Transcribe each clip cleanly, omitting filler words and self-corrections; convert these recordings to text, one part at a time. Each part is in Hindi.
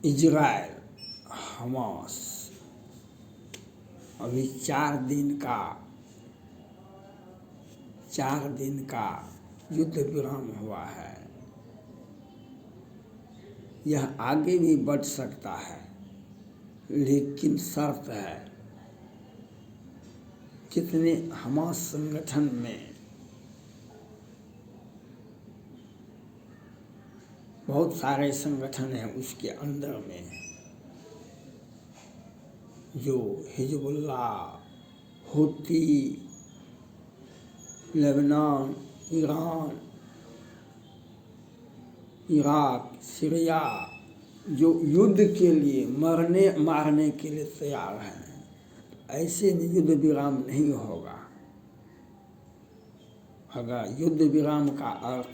इजराइल हमास अभी 4 दिन का युद्ध विराम हुआ है। यह आगे भी बढ़ सकता है, लेकिन शर्त है कितने हमास संगठन में बहुत सारे संगठन हैं, उसके अंदर में जो हिजबुल्लाह, हुती, लेबनान, ईरान, इराक, सीरिया, जो युद्ध के लिए मरने मारने के लिए तैयार हैं, ऐसे में युद्ध विराम नहीं होगा। अगर युद्ध विराम का अर्थ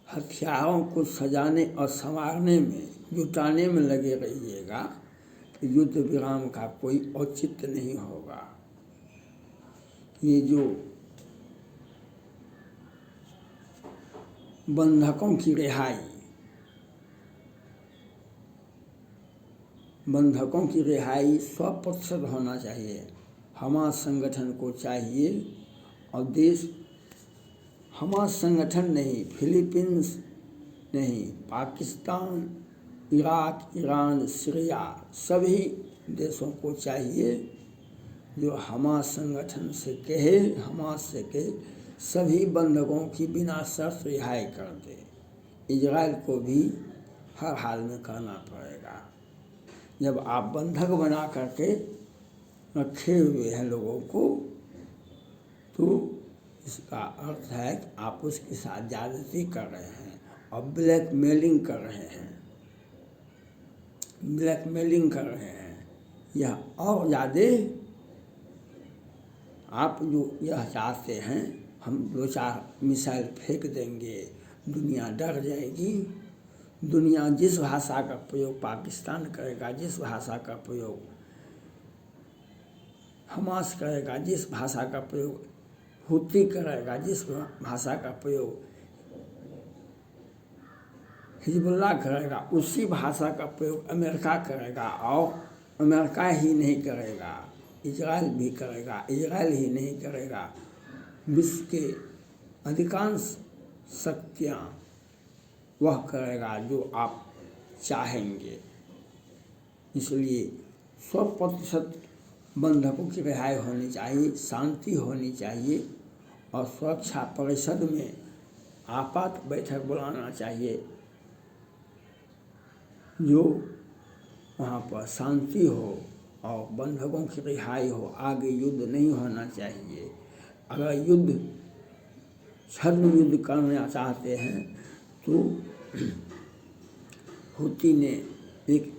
हथियारों को सजाने और संवारने में, जुटाने में लगे रहिएगा तो युद्ध विराम का कोई औचित्य नहीं होगा। ये जो बंधकों की रिहाई 100% होना चाहिए। हमास संगठन को चाहिए, और देश हमास संगठन नहीं, फिलीपींस नहीं, पाकिस्तान, इराक, ईरान, सीरिया, सभी देशों को चाहिए जो हमास संगठन से कहे, हमास से कहे सभी बंधकों की बिना शर्त रिहाई कर दे। इजराइल को भी हर हाल में करना पड़ेगा। जब आप बंधक बना करके रखे हुए हैं लोगों को, तो इसका अर्थ है कि आप उसके साथ ज्यादती कर रहे हैं और ब्लैकमेलिंग कर रहे हैं। यह और ज़्यादा, आप जो यह चाहते हैं हम 2-4 मिसाइल फेंक देंगे, दुनिया डर जाएगी। दुनिया जिस भाषा का प्रयोग पाकिस्तान करेगा, जिस भाषा का प्रयोग हमास करेगा, जिस भाषा का प्रयोग हुती करेगा, जिस भाषा का प्रयोग हिजबुल्लाह करेगा, उसी भाषा का प्रयोग अमेरिका करेगा। और अमेरिका ही नहीं करेगा, इजराइल भी करेगा। इजराइल ही नहीं करेगा, विश्व के अधिकांश शक्तियाँ वह करेगा जो आप चाहेंगे। इसलिए 100% बंधकों की रिहाई होनी चाहिए, शांति होनी चाहिए, और सुरक्षा परिषद में आपात बैठक बुलाना चाहिए, जो वहाँ पर शांति हो और बंधकों की रिहाई हो। आगे युद्ध नहीं होना चाहिए। अगर छद्म युद्ध करना चाहते हैं तो हुती ने एक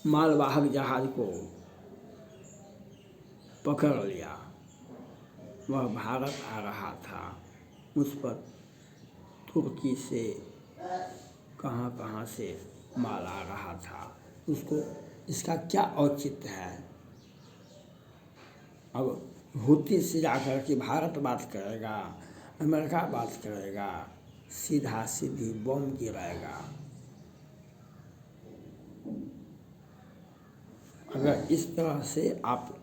मालवाहक जहाज को पकड़ लिया, वह भारत आ रहा था, उस पर तुर्की से कहाँ से माल आ रहा था। उसको इसका क्या औचित्य है? अब हुती से जाकर के भारत बात करेगा, अमेरिका बात करेगा, सीधा सीधी बम गिराएगा। अगर इस तरह से आप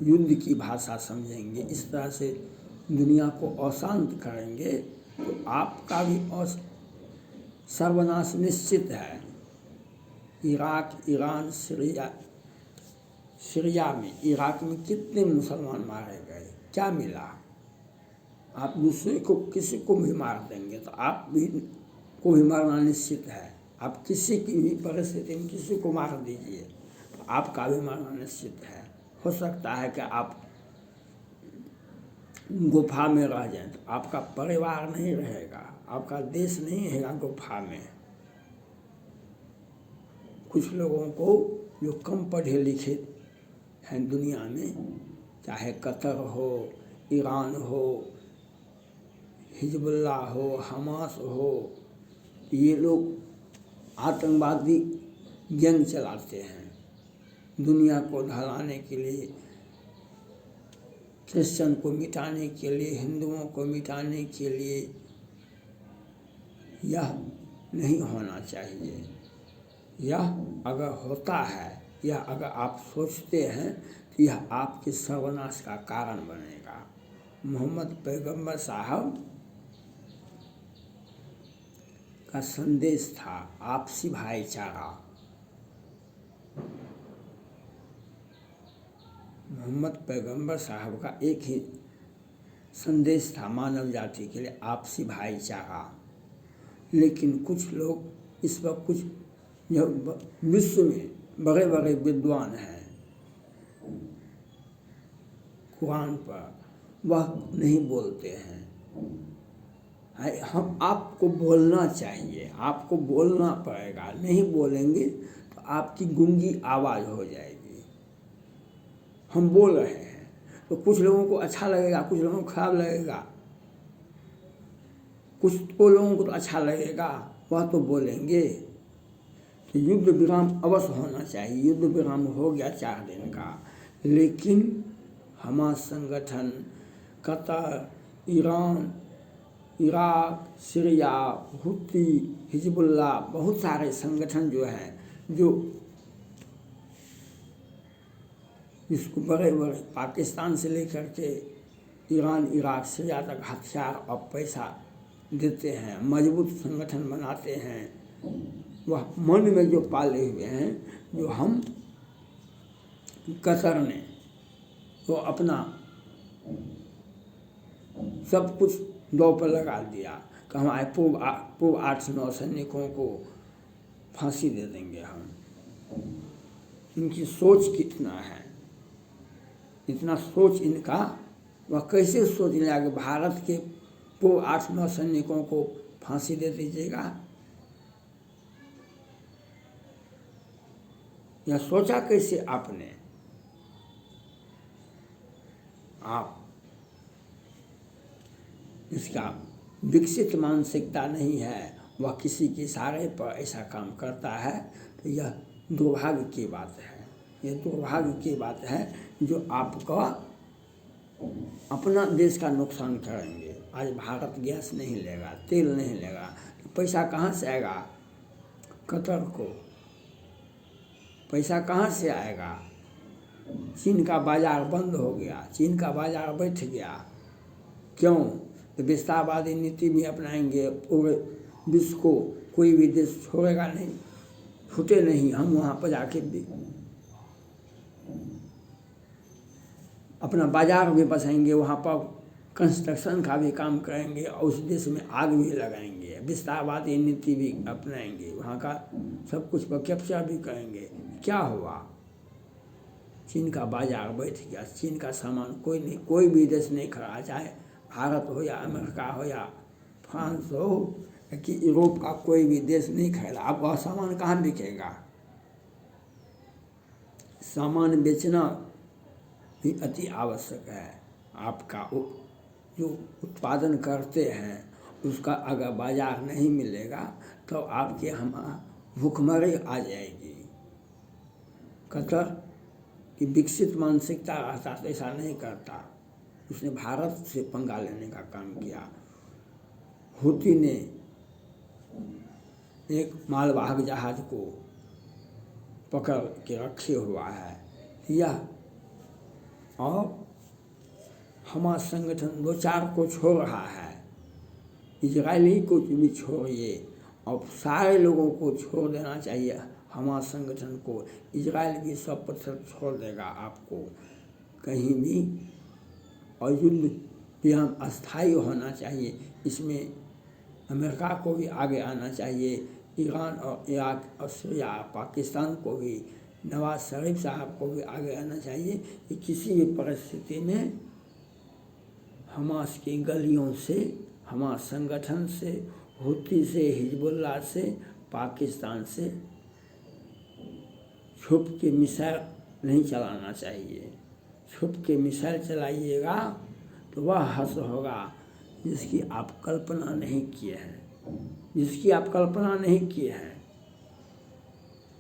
युद्ध की भाषा समझेंगे, इस तरह से दुनिया को अशांत करेंगे, तो आपका भी सर्वनाश निश्चित है। इराक, ईरान, सीरिया में, इराक में कितने मुसलमान मारे गए, क्या मिला? आप दूसरे को, किसी को भी मार देंगे तो आप भी को भी मारना निश्चित है। आप किसी की भी परिस्थिति में किसी को मार दीजिए तो आपका भी मारना निश्चित है। हो सकता है कि आप गुफा में रह जाएं तो आपका परिवार नहीं रहेगा, आपका देश नहीं रहेगा गुफा में। कुछ लोगों को जो कम पढ़े लिखे हैं दुनिया में, चाहे कतर हो, ईरान हो, हिजबुल्लाह हो, हमास हो, ये लोग आतंकवादी गैंग चलाते हैं दुनिया को ढलाने के लिए। क्रिश्चियन को मिटाने के लिए, हिंदुओं को मिटाने के लिए, यह नहीं होना चाहिए। यह अगर होता है, यह अगर आप सोचते हैं तो यह आपके सर्वनाश का कारण बनेगा। मोहम्मद पैगंबर साहब का संदेश था आपसी भाईचारा। मोहम्मद पैगंबर साहब का एक ही संदेश था मानव जाति के लिए, आपसी भाईचारा। लेकिन कुछ लोग इस वक्त, कुछ जो विश्व में बड़े बड़े विद्वान हैं कुरान पर, वह नहीं बोलते हैं। हम आपको बोलना चाहिए, आपको बोलना पड़ेगा। नहीं बोलेंगे तो आपकी गूंगी आवाज़ हो जाएगी। हम बोल रहे हैं तो कुछ लोगों को अच्छा लगेगा, कुछ लोगों को खराब लगेगा, कुछ तो लोगों को तो अच्छा लगेगा, वह तो बोलेंगे। तो युद्ध विराम अवश्य होना चाहिए। युद्ध विराम हो गया 4 दिन का, लेकिन हमास संगठन, कतर, ईरान, इराक, सीरिया, हुती, हिजबुल्लाह, बहुत सारे संगठन जो हैं, जो जिसको बड़े बड़े पाकिस्तान से लेकर के ईरान, इराक, सीरिया तक हथियार और पैसा देते हैं, मजबूत संगठन बनाते हैं, वह मन में जो पाले हुए हैं, जो हम कतर ने वो अपना सब कुछ दौ पर लगा दिया कि हमारे पूर्व 8-9 सैनिकों को फांसी दे देंगे हम। इनकी सोच कितना है, इतना सोच इनका, वह कैसे सोच लिया कि भारत के पूर्व 8-9 सैनिकों को फांसी दे दीजिएगा। यह सोचा कैसे आपने? आप इसका विकसित मानसिकता नहीं है, वह किसी के इशारे पर ऐसा काम करता है, तो यह दुर्भाग्य की बात है। यह दुर्भाग्य की बात है जो आपका अपना देश का नुकसान करेंगे। आज भारत गैस नहीं लेगा, तेल नहीं लेगा, तो पैसा कहाँ से आएगा? कतर को पैसा कहाँ से आएगा? चीन का बाजार बंद हो गया, चीन का बाजार बैठ गया। क्यों? तो विस्तारवादी नीति भी अपनाएंगे, पूरे विश्व को कोई भी देश छोड़ेगा नहीं, छूटे नहीं। हम वहाँ पर जाके भी अपना बाजार भी बसाएंगे, वहाँ पर कंस्ट्रक्शन का भी काम करेंगे और उस देश में आग भी लगाएंगे, विस्तारवादी नीति भी अपनाएंगे, वहाँ का सब कुछ पर कैप्चर भी करेंगे। क्या हुआ? चीन का बाजार बैठ गया, चीन का सामान कोई नहीं, कोई भी देश नहीं खड़ा, चाहे भारत हो या अमेरिका हो या फ्रांस हो कि यूरोप का कोई भी देश नहीं खड़ा। अब वह सामान कहाँ बिकेगा? सामान बेचना भी अति आवश्यक है। आपका जो उत्पादन करते हैं उसका अगर बाजार नहीं मिलेगा तो आपके हम भूखमरी आ जाएगी। कतर की विकसित मानसिकता रहता तो ऐसा नहीं करता। उसने भारत से पंगा लेने का काम किया। हुती ने एक मालवाहक जहाज को पकड़ के रखे हुआ है, यह और हमास संगठन 2-4 को छोड़ रहा है, इजरायली को भी छोड़िए और सारे लोगों को छोड़ देना चाहिए। हमास संगठन को इजराइल भी 100% छोड़ देगा आपको कहीं भी। और युद्ध विराम अस्थायी होना चाहिए, इसमें अमेरिका को भी आगे आना चाहिए, ईरान और इराक और सीरिया पाकिस्तान को भी, नवाज शरीफ साहब को भी आगे आना चाहिए कि किसी भी परिस्थिति में हमास की गलियों से, हमास संगठन से, हुती से, हिजबुल्लाह से, पाकिस्तान से छुप के मिसाइल नहीं चलाना चाहिए। छुप के मिसाइल चलाइएगा तो वह हश्र होगा जिसकी आप कल्पना नहीं किए हैं, जिसकी आप कल्पना नहीं किए हैं,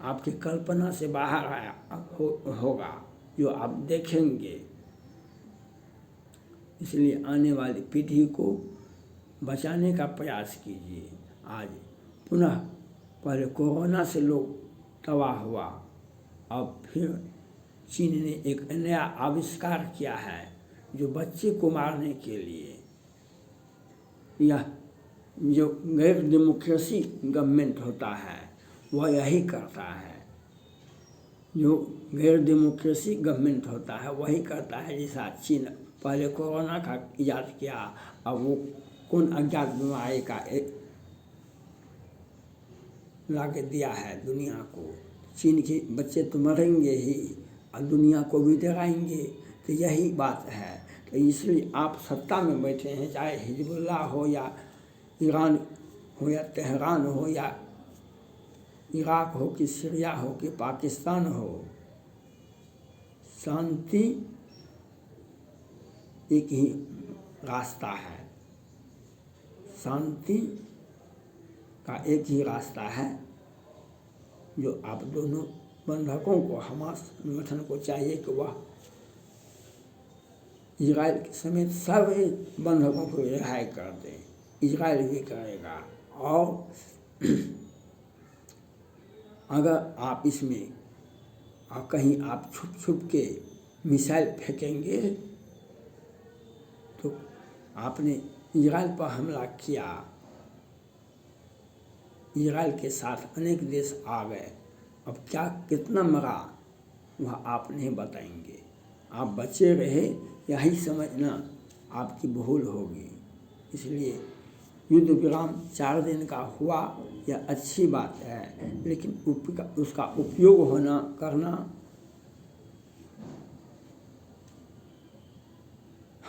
आपकी कल्पना से बाहर आया होगा जो आप देखेंगे। इसलिए आने वाली पीढ़ी को बचाने का प्रयास कीजिए। आज पुनः पहले कोरोना से लोग तबाह हुआ, अब फिर चीन ने एक नया आविष्कार किया है जो बच्चे को मारने के लिए, यह जो गैर डेमोक्रेसी गवर्नमेंट होता है वह यही करता है। जो गैर डेमोक्रेसी गवर्नमेंट होता है वही करता है। जैसा चीन पहले कोरोना का इजाद किया, अब वो कौन अज्ञात बीमारी का ला के दिया है दुनिया को। चीन के बच्चे तो मरेंगे ही और दुनिया को भी डराएंगे, तो यही बात है। तो इसलिए आप सत्ता में बैठे हैं, चाहे हिजबुल्लाह हो या ईरान हो या तेहरान हो या इराक हो कि सीरिया हो कि पाकिस्तान हो, शांति एक ही रास्ता है। शांति का एक ही रास्ता है जो आप दोनों बंधकों को, हमास संगठन को चाहिए कि वह इजराइल समेत सभी बंधकों को रिहाई कर दे। इजराइल भी करेगा। और अगर आप इसमें कहीं आप छुप छुप के मिसाइल फेंकेंगे तो आपने इजराइल पर हमला किया, इजराइल के साथ अनेक देश आ गए, अब क्या कितना मरा वह आप नहीं बताएंगे। आप बचे रहे यही समझना आपकी भूल होगी। इसलिए युद्ध विराम 4 दिन का हुआ यह अच्छी बात है, लेकिन उसका उपयोग करना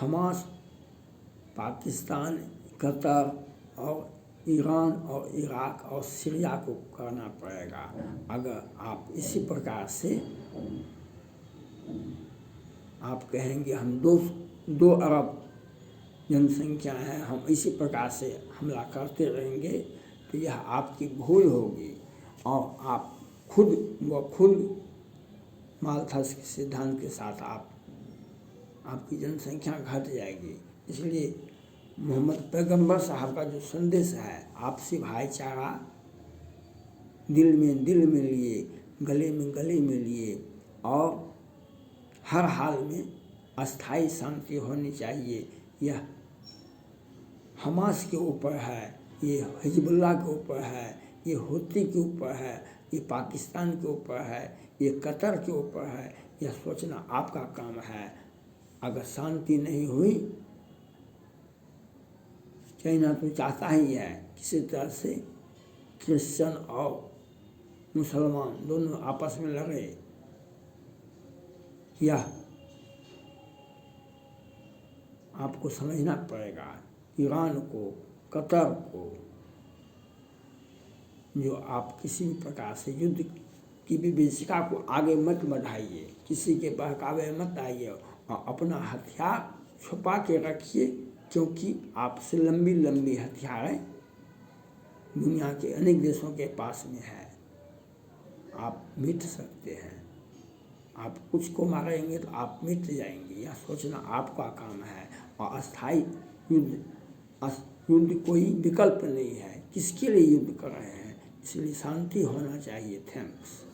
हमास, पाकिस्तान, कतर और ईरान और इराक और सीरिया को करना पड़ेगा। अगर आप इसी प्रकार से आप कहेंगे हम 2 अरब जनसंख्या है, हम इसी प्रकार से हमला करते रहेंगे, तो यह आपकी भूल होगी और आप खुद माल्थस के सिद्धांत के साथ आपकी जनसंख्या घट जाएगी। इसलिए मोहम्मद पैगंबर साहब का जो संदेश है, आपसी भाईचारा दिल में दिल में लिए, गले में गले में लिए और हर हाल में अस्थाई शांति होनी चाहिए, यह हमास के ऊपर है, ये हिजबुल्लाह के ऊपर है, ये हुती के ऊपर है, ये पाकिस्तान के ऊपर है, ये कतर के ऊपर है। यह सोचना आपका काम है। अगर शांति नहीं हुई, चाइना तो चाहता ही है किसी तरह से क्रिश्चियन और मुसलमान दोनों आपस में लड़े। यह आपको समझना पड़ेगा। ईरान को, कतर को, जो आप किसी भी प्रकार से युद्ध की विभीषिका को आगे मत बढ़ाइए, किसी के बहकावे मत आइए और अपना हथियार छुपा के रखिए, क्योंकि आपसे लंबी लंबी हथियारें दुनिया के अनेक देशों के पास में है। आप मिट सकते हैं। आप कुछ को मारेंगे तो आप मिट जाएंगे। यह सोचना आपका काम है। और अस्थाई युद्ध कोई विकल्प नहीं है। किसके लिए युद्ध कर रहे हैं? इसलिए शांति होना चाहिए। थैंक्स।